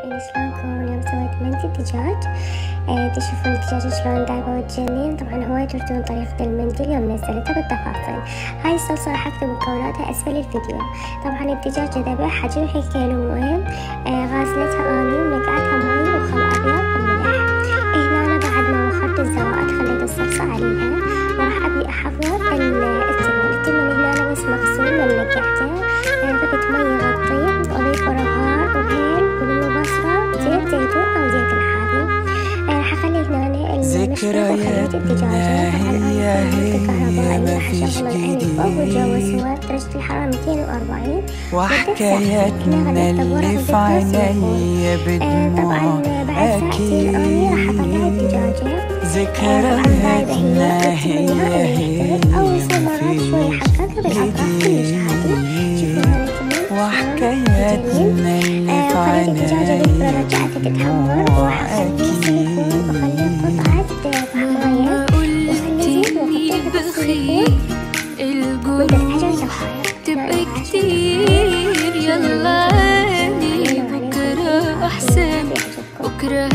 متابعين شلونكم؟ اليوم سويت مندي دجاج. تشوفون الدجاج شلون دايبة وتجنن. طبعا هواي تردون طريقة المندي اليوم نزلتها بالتفاصيل. هاي الصلصة راح اكتب مكوناتها اسفل الفيديو. طبعا الدجاج ذبح حجم 1 كيلو مهم، غاسلتها اني ونقعتها ماي وخل ابيض وملح. هنا انا بعد ما وخرت الزوائد خليت الصلصة عليها، وراح ابي احضر التمن هنا انا بس مغسول ونقعته. ضفت مي يغطيه، واضيف رغار وهيل وليمون بصرة زيت زيتون او زيت الحادي. راح اخلي هنا المشروب وخليت الدجاجة. طبعا انا حشغل العين فوق والجو سوا درجة الحرارة 240. وحكايتنا اللي في عيني بدموع اكيد راح اطلع الدجاجة. ذكرياتنا هي اول مرات شوي حكاكة بالاطراف كلش عادي. شوفوا وحكايتنا اللي في عيني رجعت تتحمر وأكيد وخلي قطعة طعمية قلتني بخير القلوب تبقى كتير. يلا عادي بكرة أحسن، بكرة